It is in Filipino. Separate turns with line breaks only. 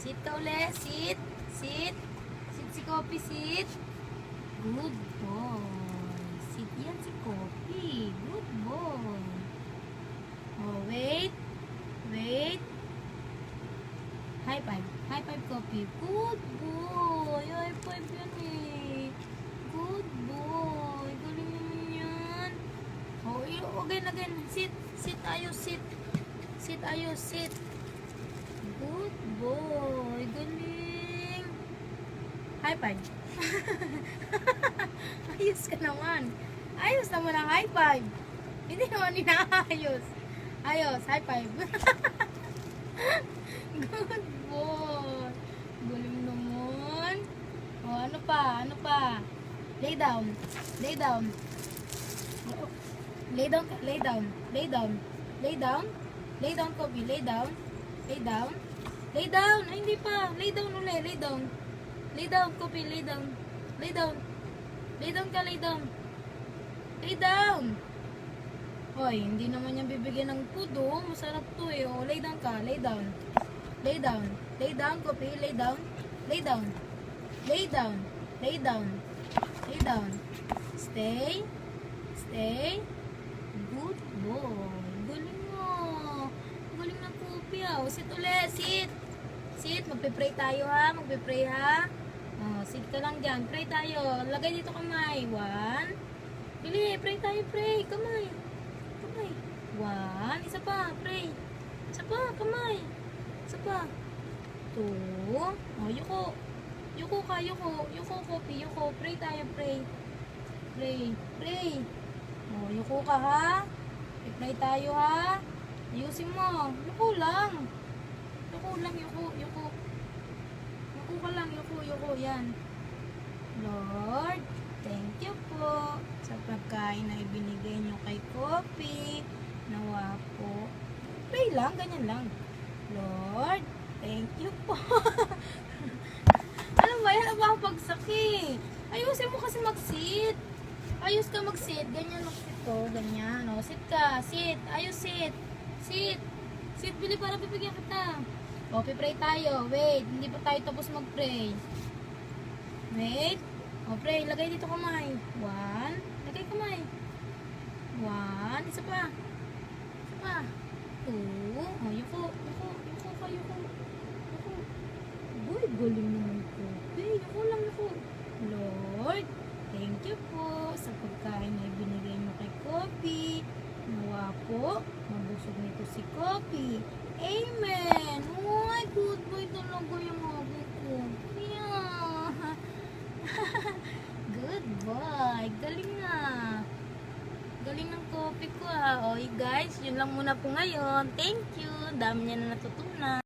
Sit ka ulit. Sit. Sit. Sit si Kopi, sit. Good boy. Sit yan si Kopi. Good boy. Oh, wait. Wait. High five. High five, Kopi. Good boy. High five yan eh. Good boy. Galing naman yan. Oh, again. Sit. Sit, ayos, sit. Sit, ayos, sit. Good boy. Galing. High five. Ayos ka naman. Ayos naman ang high five. Hindi naman inaayos. Ayos, high five. Good boy. Galing naman. Oh, ano pa? Ano pa? Lay down. Lay down. Lay down. Lay down. Lay down. Lay down. Lay down, Kopi. Lay down. Lay down. Lay down. Ay, hindi pa. Lay down ulit. Lay down. Lay down, Kopi. Lay down. Lay down. Lay down ka. Lay down. Lay down. Hoy, hindi naman yan bibigyan ng food, oh. Masarap to, eh. Oh, lay down ka. Lay down. Lay down. Lay down, Kopi. Lay down. Lay down. Lay down. Lay down. Lay down. Stay. Stay. Good boy. Galing mo. Galing ng Kopi, ah. Oh, sit ulit. Sit. Sit. Magpe-pray tayo, ha. Magpe-pray, ha. Oh, sit ka lang dyan. Pray tayo. Lagay dito kamay. 1. Bili. Pray tayo. Pray. Kamay. Kamay. 1. Isa pa. Pray. Isa pa. Kamay. Isa pa. 2. Oh, yuko. Yuko ka. Yuko. Yuko, Kopi. Yuko. Pray tayo. Pray. Pray. Pray. Oh, yuko ka, ha. Pray tayo, ha. Ayusin mo. Yuko lang. Yuko lang. Yuko. Yuko. Yuko ka lang. Yuko. Yuko. Yan. Lord, thank you po sa pagkain na ibinigay nyo kay Kopi. Nawa po. Pray lang. Ganyan lang. Lord, thank you po. Ano ba yan? Ang pagsaki. Ayusin mo kasi mag-sit. Ayos ka mag-sit. Ganyan mag-sit ko. Ganyan. O, sit ka. Sit. Ayos sit. Sit. Sit, bili para bibigyan kita. O, pipray tayo. Wait. Hindi pa tayo tapos mag-pray. Wait. O, pray. Lagay dito kamay. 1. Lagay kamay. 1. Isa pa. Isa pa. 2. O, yuko. Yuko. Yuko ka. Yuko. Yuko. Uy, galing naman ko. Yuko lang. Yuko. Lord, thank you po sa pagkain na ibinigay mo kay Kopi. Nawa po, mabusog nito si Kopi. Amen! Uy, good boy talaga yung mga ko. Yeah. Good boy. Galing nga. Galing ng Kopi ko, ha. O, guys, yun lang muna po ngayon. Thank you. Dami niya na natutunan.